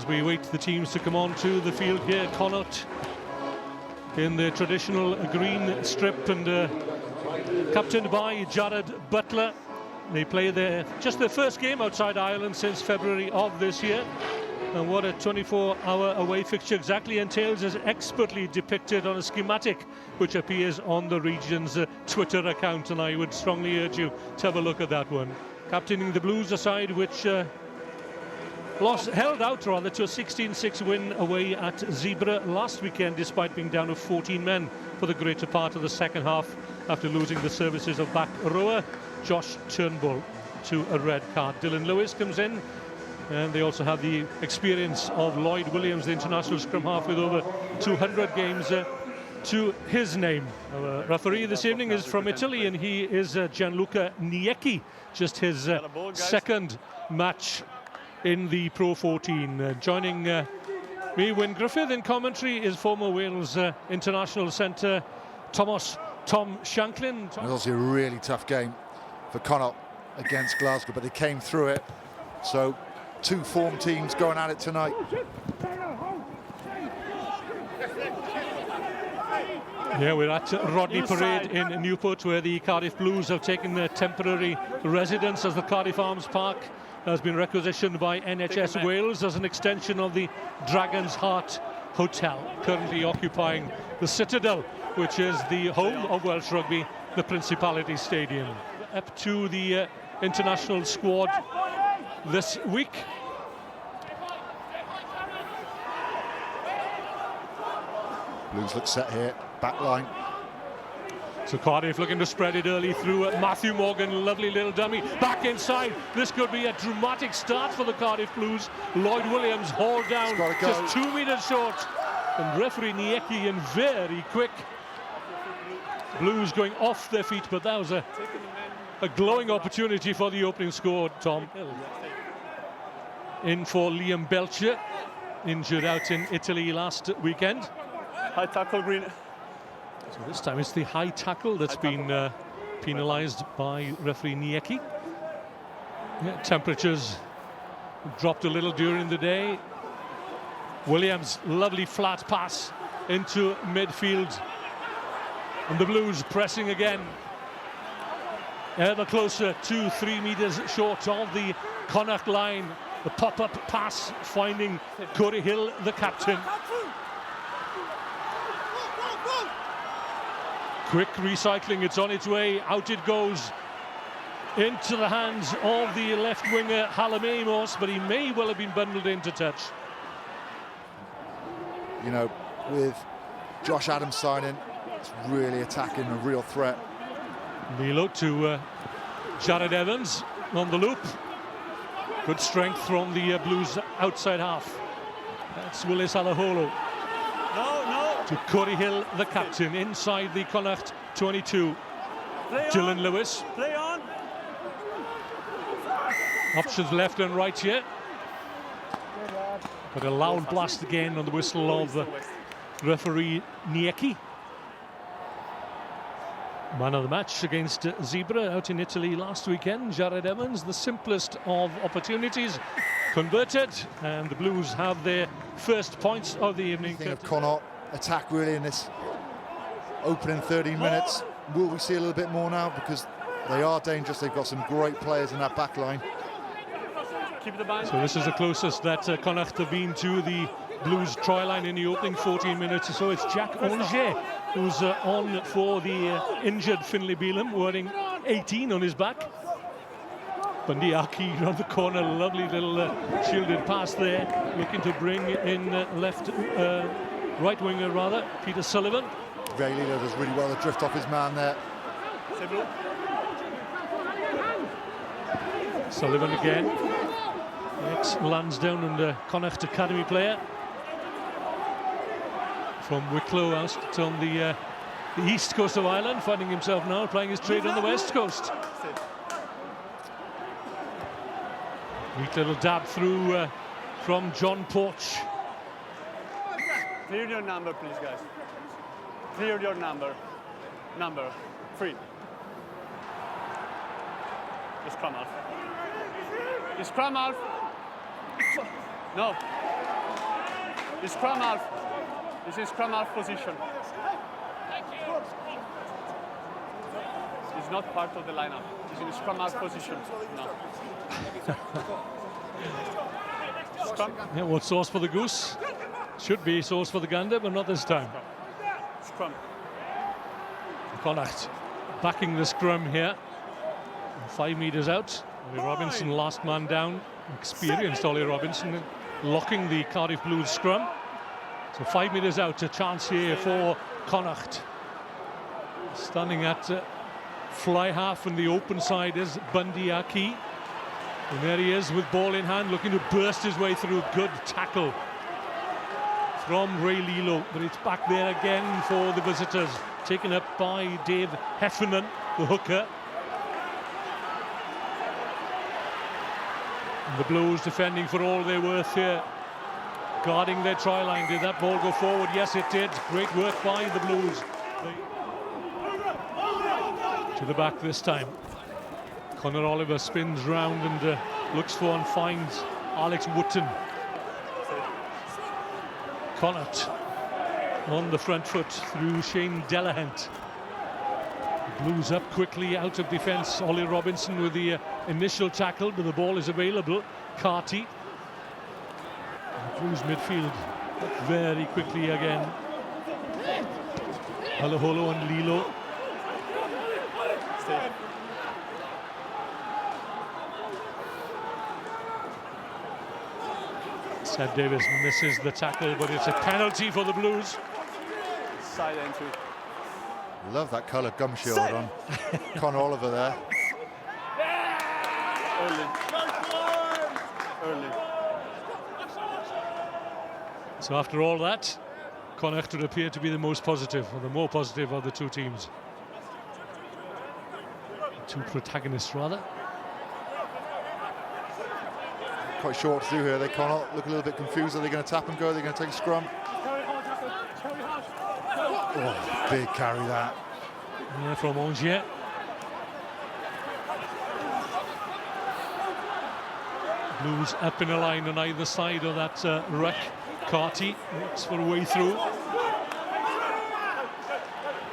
as we wait the teams to come on to the field here. Connacht in the traditional green strip and captained by Jared Butler. They play just their first game outside Ireland since February of this year. And what a 24-hour away fixture exactly entails is expertly depicted on a schematic which appears on the region's Twitter account, and I would strongly urge you to have a look at that one. Captaining the Blues, a side which held out to a 16-6 win away at Zebra last weekend, despite being down to 14 men for the greater part of the second half after losing the services of back rower Josh Turnbull to a red card. Dylan Lewis comes in, and they also have the experience of Lloyd Williams, the international scrum half with over 200 games to his name. Our referee this evening is from Italy, and he is Gianluca Niecki, just his second match in the PRO14. Joining me, Wyn Griffith, in commentary is former Wales international centre Tom Shanklin. It was obviously a really tough game for Connacht against Glasgow, but they came through it. So two form teams going at it tonight. Yeah, we're at Rodney Parade in Newport, where the Cardiff Blues have taken their temporary residence, as the Cardiff Arms Park has been requisitioned by NHS Wales as an extension of the Dragon's Heart Hotel, currently occupying the Citadel, which is the home of Welsh rugby, the Principality Stadium. Up to the international squad this week. Blues look set here, back line. So Cardiff looking to spread it early through Matthew Morgan, lovely little dummy, back inside. This could be a dramatic start for the Cardiff Blues. Lloyd Williams hauled down, just 2 meters short, and referee Niecki in very quick. Blues going off their feet, but that was a glowing opportunity for the opening score, Tom. In for Liam Belcher, injured out in Italy last weekend. High tackle, Green. So this time it's the high tackle that's been penalised by referee Niecki. Yeah, temperatures dropped a little during the day. Williams, lovely flat pass into midfield. And the Blues pressing again. Ever closer to 3 meters short of the Connacht line. The pop-up pass finding Corey Hill, the captain. Quick recycling, it's on its way, out it goes into the hands of the left winger Hallam Amos, but he may well have been bundled into touch. You know, with Josh Adams signing, it's really attacking, a real threat. Milo to Jared Evans on the loop. Good strength from the Blues outside half. That's Willis Alaholo. To Corey Hill, the captain, inside the Connacht 22. Dylan Lewis. Play on. Options left and right here. But a loud blast again on the whistle of referee Niecki. Man of the match against Zebra out in Italy last weekend. Jared Evans, the simplest of opportunities, converted, and the Blues have their first points of the evening. Of Connacht attack really in this opening 30 minutes. Will we see a little bit more now? Because they are dangerous. They've got some great players in that back line. So this is the closest that Connacht have been to the Blues try line in the opening 14 minutes. So it's Jack Onge who's on for the injured Finlay Bealham, wearing 18 on his back. Bandiaki around the corner, lovely little shielded pass there, looking to bring in right winger rather, Peter Sullivan. Ray Lilo does really well to drift off his man there. Sullivan again, ex-Lansdowne and Connacht Academy player from Wicklow, out on the east coast of Ireland, finding himself now playing his trade on the west coast. Neat little dab through from John Porch. Clear your number, please, guys. Clear your number. Number 3. Just come out. Just come out. No. It's scrum half. This is scrum half position. It's not part of the lineup. It's in scrum half position. No. Scrum. Yeah, what sauce for the goose? Should be sauce for the gander, but not this time. Scrum. Connacht backing the scrum here. 5 meters out. Ollie Robinson, last man down. Experienced Ollie Robinson locking the Cardiff Blues scrum. So 5 meters out, a chance here for Connacht. Standing at fly half on the open side is Bundy Aki. And there he is with ball in hand, looking to burst his way through. Good tackle from Ray Lilo, but it's back there again for the visitors. Taken up by Dave Heffernan, the hooker. And the Blues defending for all they're worth here. Guarding their try line. Did that ball go forward? Yes, it did. Great work by the Blues. To the back this time. Conor Oliver spins round and looks for and finds Alex Wootton. Connacht on the front foot through Shane Delahant. Blues up quickly out of defence. Ollie Robinson with the initial tackle, but the ball is available. Carty. Blues midfield very quickly again. Halaholo and Lilo. Seb Davis misses the tackle, but it's a penalty for the Blues. Side entry. Love that coloured gum shield on Conor Oliver there. Early. So after all that, Connacht would appear to be the most positive, or the more positive of the two teams. Two protagonists, rather. Quite short to do here. They can't look a little bit confused. Are they going to tap and go? Are they going to take a scrum? Oh, big carry that. Yeah, from Angers. Blues up in a line on either side of that ruck. Carty looks for a way through.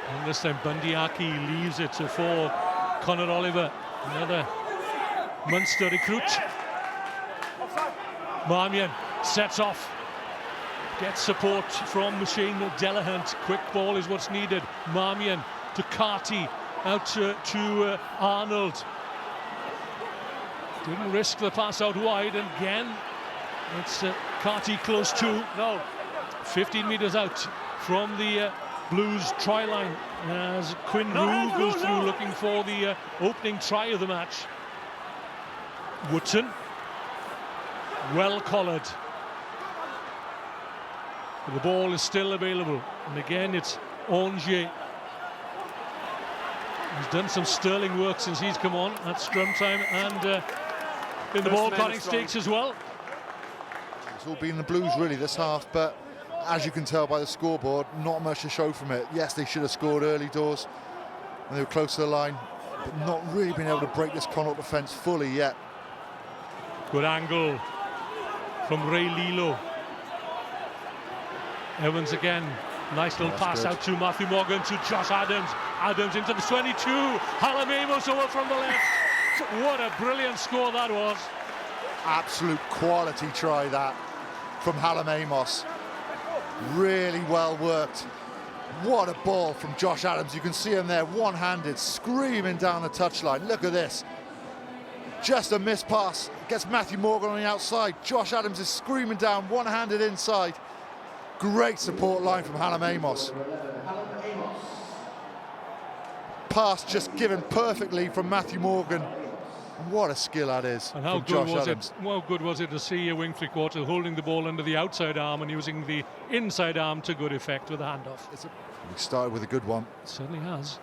And this time Bundy Aki leaves it for Conor Oliver, another Munster recruit. Marmion sets off. Gets support from Shane Delahant. Quick ball is what's needed. Marmion to Carty, out to Arnold. Didn't risk the pass out wide, and again it's Carty close to. No, 15 metres out from the Blues try line as Quinn Rue goes through looking for the opening try of the match. Wootton, well collared. But the ball is still available, and again it's Angers. He's done some sterling work since he's come on at scrum time and in the ball carrying stakes as well. It's all been the Blues really this half, but as you can tell by the scoreboard, not much to show from it. Yes, they should have scored early doors when they were close to the line, but not really been able to break this Connacht defence fully yet. Good angle from Ray Lilo. Evans again, nice little pass good. out to Matthew Morgan, to Josh Adams. Adams into the 22, Halamemos over from the left. What a brilliant score that was. Absolute quality try that from Halamemos. Really well worked. What a ball from Josh Adams. You can see him there one-handed, screaming down the touchline. Look at this. Just a missed pass. Gets Matthew Morgan on the outside. Josh Adams is screaming down, one-handed inside. Great support line from Halamemos. Pass just given perfectly from Matthew Morgan. What a skill that is. And how from good Josh was Adams. it? How good was it to see a wing three-quarter holding the ball under the outside arm and using the inside arm to good effect with a handoff? We started with a good one. It certainly has.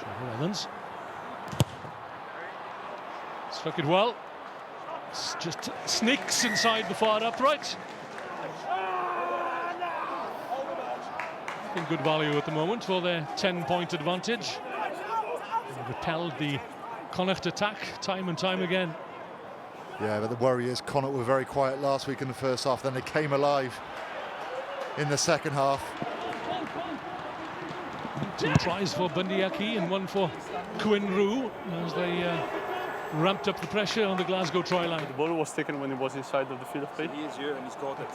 Trevor Evans struck it well. It's just sneaks inside the far upright. In good value at the moment for their 10-point advantage. They repelled the Connacht attack time and time again. Yeah, but the worry is Connacht were very quiet last week in the first half, then they came alive in the second half. 2 tries for Bundyaki and 1 for Quinn Rue as they ramped up the pressure on the Glasgow try line. The ball was taken when he was inside of the field of play. He is here and he's caught it.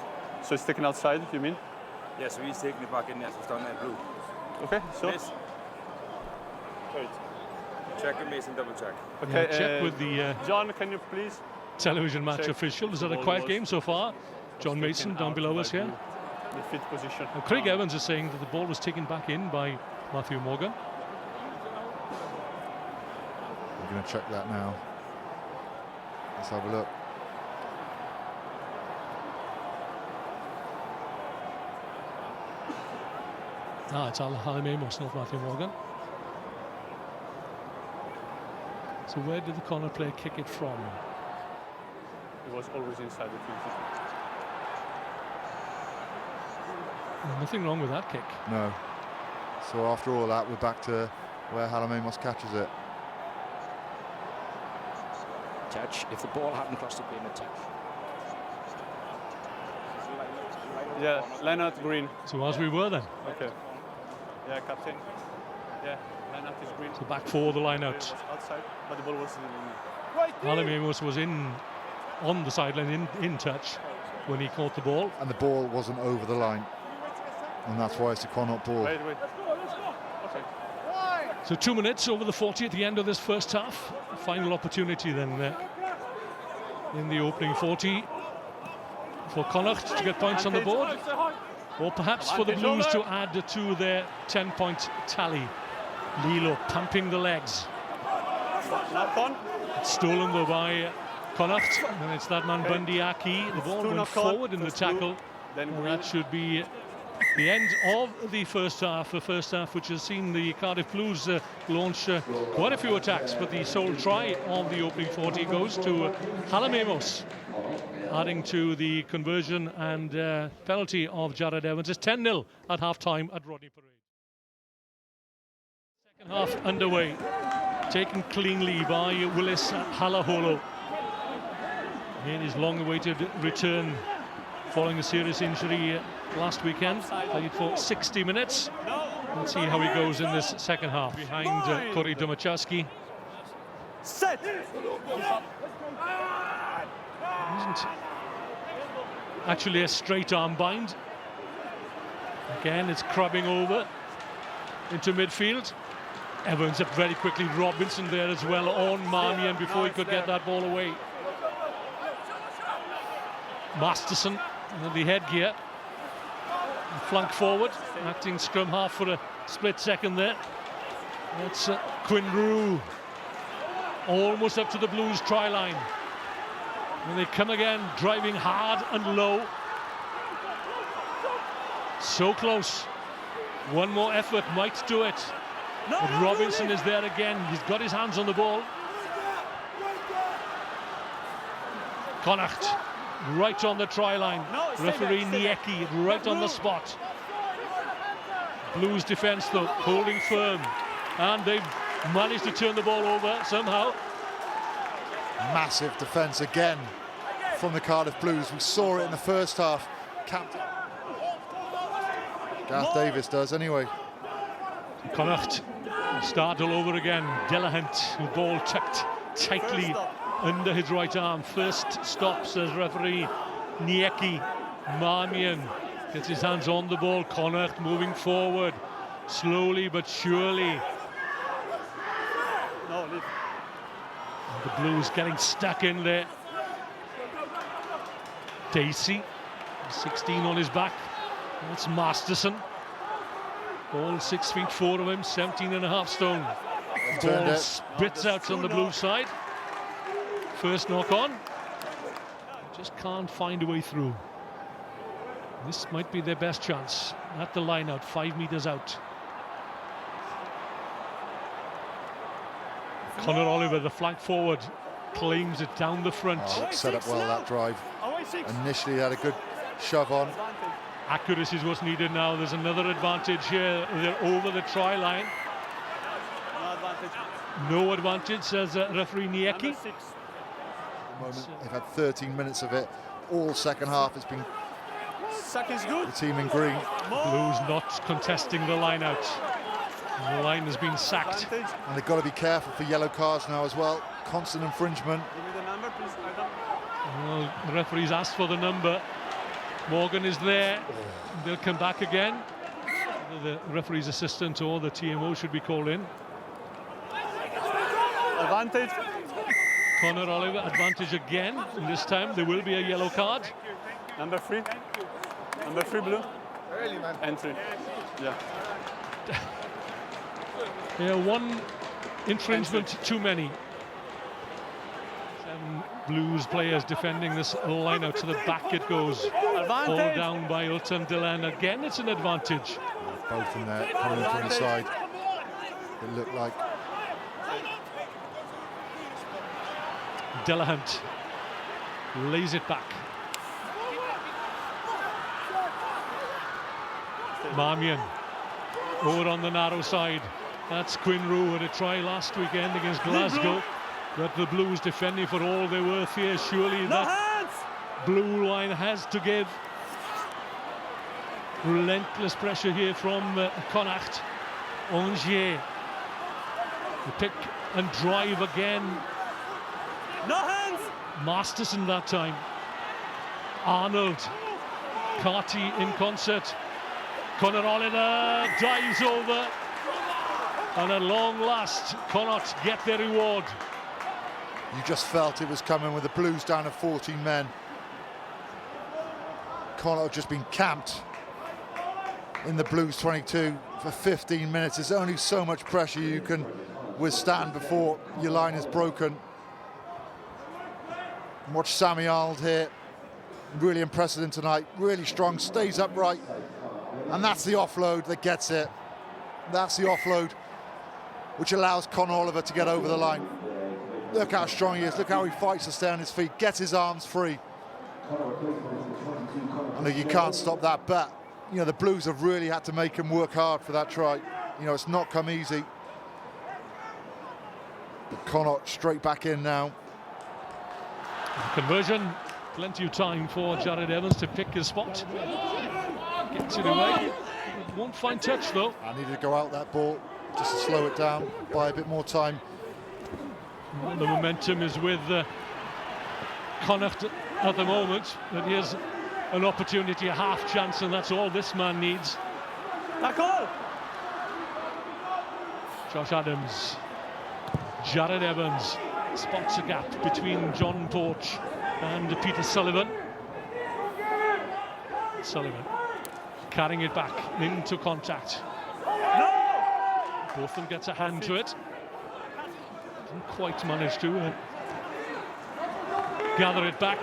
So it's taken outside, you mean? Yeah, so he's taking it back in, yes, we've done that blue. Okay, so. Miss. Check and Mason, double check. Okay, Check with the John, can you please? television match check official. Is that a the quiet ball game so far? John Mason down below us here. The fit position. Now, Craig Evans is saying that the ball was taken back in by Matthew Morgan. I'm going to check that now. Let's have a look. It's Hallam Amos, not Matthew Morgan. So where did the corner player kick it from? He was always inside the field. Nothing wrong with that kick. No. So after all that, we're back to where Hallam Amos catches it. Touch. If the ball hadn't crossed the plane, a touch. Yeah, Leonard Green. So as we were then. Okay. Yeah, captain. Yeah, Leonard is green. So back for the line It out. was outside, but the ball was Hallam Amos was on the sideline in touch when he caught the ball. And the ball wasn't over the line. And that's why it's a Connacht ball. Wait. Okay. So 2 minutes over the 40 at the end of this first half. Final opportunity then in the opening 40 for Connacht to get points on the board. Or perhaps for the Blues to add to their 10-point tally. Lilo pumping the legs. Knock on. It's stolen though by Connacht. And it's that man Bundyaki. The ball went forward in the tackle. And that should be the end of the first half. The first half which has seen the Cardiff Blues launch quite a few attacks. But the sole try of the opening 40 goes to Hallam Amos, adding to the conversion and penalty of Jared Evans. It's 10-0 at half-time at Rodney Parade. Second half underway, taken cleanly by Willis Halaholo in his long-awaited return following a serious injury last weekend. Played for 60 minutes. Let's see how he goes in this second half. Behind Corey Domachowski. Set! Isn't actually a straight arm bind. Again, it's crubbing over into midfield. Evans up very quickly. Robinson there as well on Marmion before he could get that ball away. Masterson in the headgear. Flank forward, acting scrum half for a split second there. That's Quinn Rue. Almost up to the Blues try line. And they come again, driving hard and low. So close. One more effort might do it. But Robinson is there again. He's got his hands on the ball. Connacht right on the try line. Referee Nieki right on the spot. Blues defence though holding firm. And they've managed to turn the ball over somehow. Massive defence again from the Cardiff Blues. We saw it in the first half. Captain Gareth Davis does anyway. Connacht start all over again. Delahant, the ball tucked tightly under his right arm. First stop, says referee Nieki. Marmion gets his hands on the ball. Connacht moving forward slowly but surely. No, leave. The Blues getting stuck in there. Dacey, 16 on his back. That's Masterson. Ball 6 feet 4 of him, 17.5 stone. Ball spits out on the Blue side. First knock on. Just can't find a way through. This might be their best chance. At the line out, 5 meters out. Conor Oliver, the flank forward, claims it down the front. Set up well that drive. Initially had a good shove on. Accuracy is what's needed now. There's another advantage here. They're over the try line. No advantage. No advantage, says referee Nieki. the moment. They've had 13 minutes of it. All second half has been Second's good. the team in green. Blues not contesting the line out. The line has been sacked. Advantage. And they've got to be careful for yellow cards now as well. Constant infringement. Give me the number, please, Adam. Well, the referee's asked for the number. Morgan is there. They'll come back again. The referee's assistant or the TMO should be called in. Advantage. Conor Oliver, advantage again. And this time there will be a yellow card. Number 3. Number 3, blue. Early, man. Entry. Yeah. Yeah, one infringement too many. 7 Blues players defending this line out to the back it goes. Advantage. All down by Ulton Dillon. Again, it's an advantage. Both in there, coming in from the side. It looked like Delahant lays it back. Marmion over on the narrow side. That's Quinn Rue had a try last weekend against Glasgow. But the Blues defending for all they're worth here. Surely No that hands. blue line has to give. Relentless pressure here from Connacht. Angier. The pick and drive again. No hands. Masterson that time. Arnold. Carty in concert. Conor Oliver dives over. And at long last, Connacht get their reward. you just felt it was coming with the Blues down to 14 men. Connacht have just been camped in the Blues 22 for 15 minutes. There's only so much pressure you can withstand before your line is broken. Watch Sammy Arnold here, really impressive him tonight, really strong, stays upright, and that's the offload that gets it. That's the offload which allows Conor Oliver to get over the line. Look how strong he is, look how he fights to stay on his feet, gets his arms free. I know you can't stop that, but you know the Blues have really had to make him work hard for that try. You know, it's not come easy. But Connacht straight back in now. Conversion, plenty of time for Jared Evans to pick his spot. Gets it away. Won't find touch though. I needed to go out that ball just to slow it down, buy a bit more time. Well, the momentum is with Connacht at the moment. But here's an opportunity, a half chance, and that's all this man needs. Tackle! Josh Adams, Jared Evans spots a gap between John Torch and Peter Sullivan. Sullivan carrying it back into contact. Both of them gets a hand to it. Didn't quite manage to gather it back.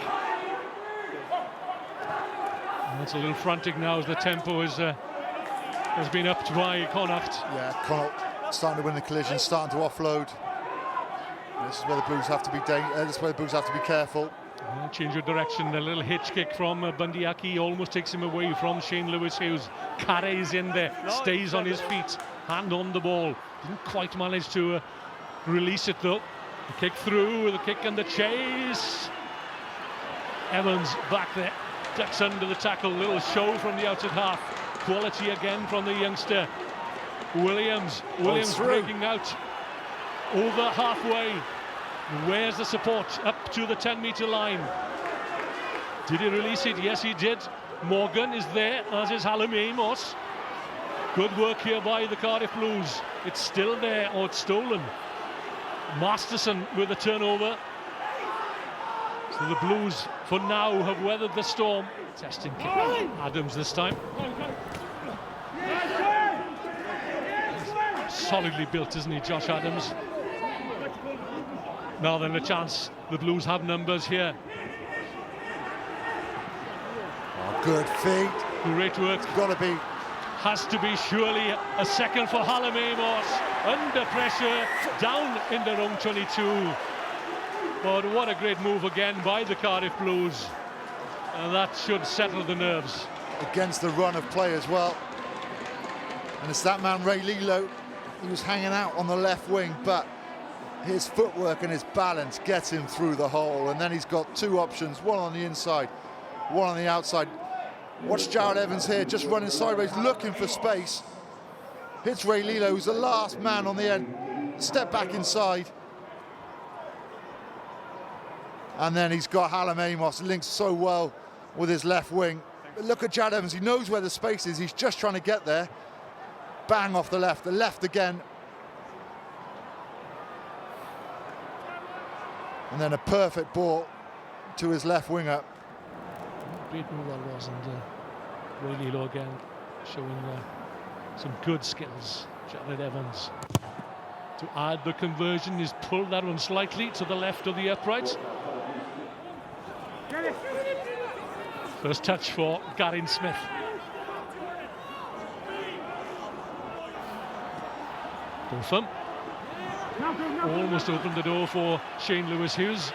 And it's a little frantic now as the tempo is has been upped by Connacht. Yeah, Connacht starting to win the collision, starting to offload. This is where the Blues have to be this is where the Blues have to be careful. Change of direction, a little hitch kick from Bundyaki almost takes him away from Shane Lewis-Hughes. Carey's in there, stays on his feet, hand on the ball. Didn't quite manage to release it though. The kick through, the kick and the chase. Evans back there, ducks under the tackle, little show from the outside half. Quality again from the youngster. Williams breaking out over halfway. Where's the support? Up to the 10-metre line. Did he release it? Yes, he did. Morgan is there, as is Hallam Amos. Good work here by the Cardiff Blues. It's still there, or it's stolen. Masterson with a turnover. So the Blues, for now, have weathered the storm. Testing kick. Adams this time. Solidly built, isn't he, Josh Adams? Now then, a chance. The Blues have numbers here. Oh, good feet. Great work. It's got to be. Has to be surely a second for Hallam Amos. Under pressure, down in their own 22. But what a great move again by the Cardiff Blues. And that should settle the nerves. Against the run of play as well. And it's that man, Ray Lilo. He was hanging out on the left wing, but his footwork and his balance gets him through the hole, and then he's got two options, one on the inside, one on the outside. Watch Jared Evans here, just running sideways, looking for space. Hits Ray Lilo, who's the last man on the end. Step back inside. And then he's got Hallam Amos, linked so well with his left wing. But look at Jared Evans, he knows where the space is, he's just trying to get there. Bang off the left again. And then a perfect ball to his left winger. Great move that was, and Ray Lilo again showing some good skills. Jared Evans to add the conversion. He's pulled that one slightly to the left of the upright. First touch for Garin Smith. Dolpham almost opened the door for Shane Lewis-Hughes.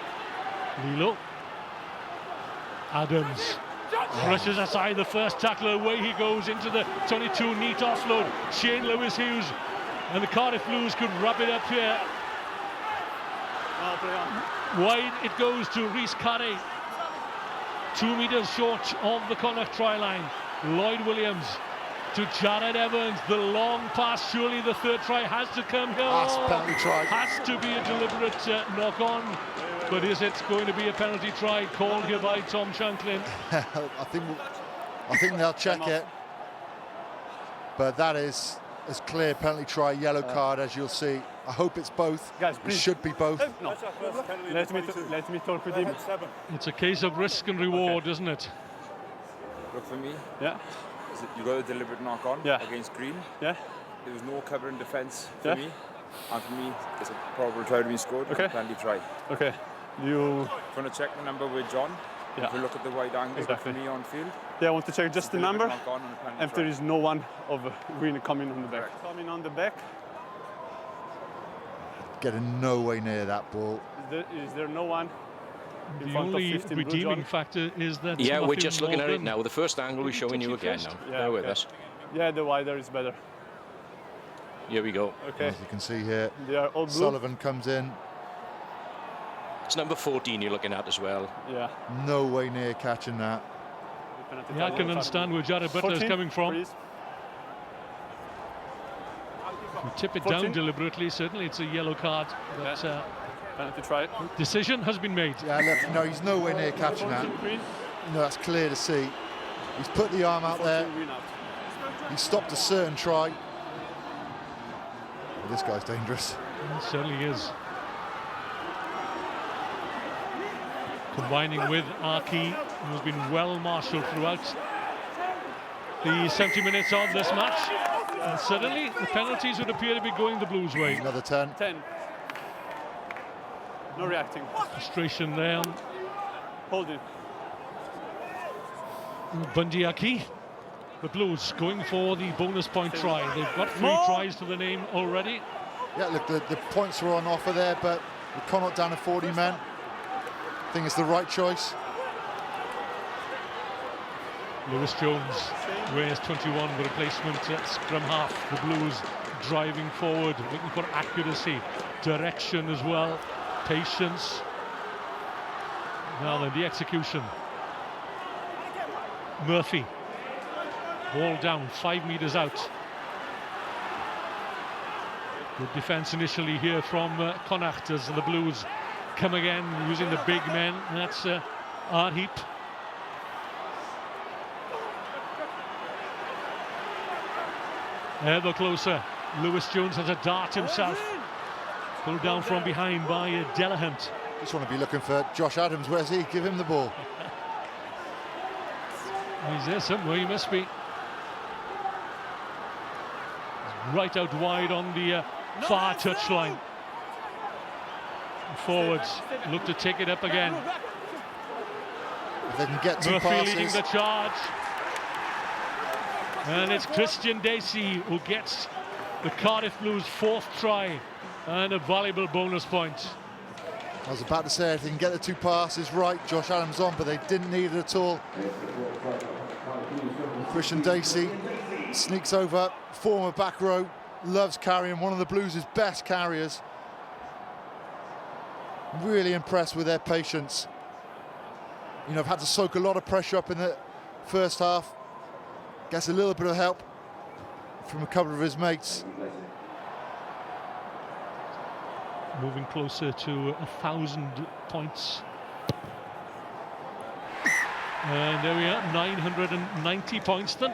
Lilo. Adams brushes aside the first tackler. Away he goes into the 22, neat offload. Shane Lewis-Hughes, and the Cardiff Blues could wrap it up here. Wide it goes to Rhys Carey. 2 meters short of the Connacht try line. Lloyd Williams to Jared Evans. The long pass. Surely the third try has to come here. Penalty try. Has to be a deliberate knock on. But is it going to be a penalty try called here by Tom Shanklin? I think they'll check it. But that is as clear penalty try, yellow card, as you'll see. I hope it's both. Guys, it should be both. No. Let me talk with him. It's a case of risk and reward, isn't it? Look, for me, Yeah. you got a deliberate knock on against Green. Yeah. There was no cover in defence for Yeah. me. And for me, it's a proper try to be scored. Okay. Penalty try. Okay. You. Want to check the number with John? Yeah. If you look at the wide angle Exactly. for me on field. Yeah, I want to check just the number. Knock on and a penalty If try. there is no one of Green coming on the back. Correct. Coming on the back. Getting no way near that ball. Is there no one? In The front of only 15 Blue redeeming John? factor is that Yeah, we're Matthew just looking at it Morgan now. The first angle we're showing you again now. Yeah, Bear with okay. us. Yeah, the wider is better. Here we go. Okay. As you can see here, They are all blue. Sullivan comes in. It's number 14 you're looking at as well. Yeah. No way near catching that. Yeah, I can understand where Jared Butler is 14, coming from. please. We tip it 14. down deliberately. Certainly, it's a yellow card. But Penalty try. decision has been made. Yeah, look, no, he's nowhere near catching that. 14 Green. No, that's clear to see. He's put the arm out there. 14 Green out. He stopped a certain try. Well, this guy's dangerous. It certainly is. Combining with Arki, who's been well marshalled throughout the 70 minutes of this match. And suddenly, the penalties would appear to be going the Blues' way. Another 10. 10. No reacting. Frustration there. Hold it. Bundy Aki. The Blues going for the bonus point try. They've got 3 tries to the name already. Yeah, look, the points are on offer there, but with Connacht down to 40 men, I think it's the right choice. Lewis Jones wears 21, the replacement at scrum half. The Blues driving forward, looking for accuracy, direction as well, patience. Now then, the execution. Murphy, ball down, 5 meters out. Good defence initially here from Connacht as the Blues come again using the big men. That's Arheap. Ever closer. Lewis Jones has a dart himself. Pulled down from behind by Delahunt. Just want to be looking for Josh Adams. Where's he? Give him the ball. He's there somewhere, he must be. He's right out wide on the far touchline. Forwards look to take it up again. If they can get 2 Murphy passes. leading the charge. And it's Christian Dacey who gets the Cardiff Blues' 4th try and a valuable bonus point. I was about to say, if they can get the 2 passes right, Josh Adams on, but they didn't need it at all. Christian Dacey sneaks over, former back row, loves carrying, one of the Blues' best carriers. Really impressed with their patience. You know, I've had to soak a lot of pressure up in the first half. Gets a little bit of help from a couple of his mates. Moving closer to 1,000 points. And there we are, 990 points then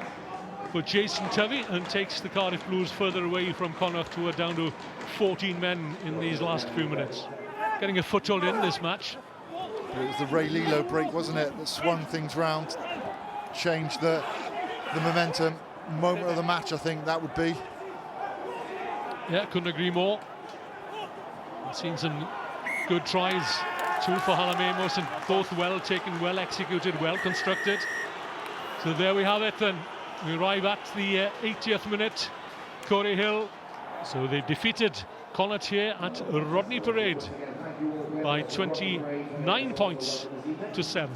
for Jason Tovey, and takes the Cardiff Blues further away from Connacht, who are down to 14 men in these last few minutes. Getting a foothold in this match. It was the Ray Lilo break, wasn't it, that swung things round, changed the momentum. Moment of the match, I think that would be. Yeah, couldn't agree more. I've seen some good tries, two for Hallamemos, and both well taken, well executed, well constructed. So there we have it then. We arrive at the 80th minute. Corey Hill. So they defeated Connacht here at Rodney Parade by 29 points to 7.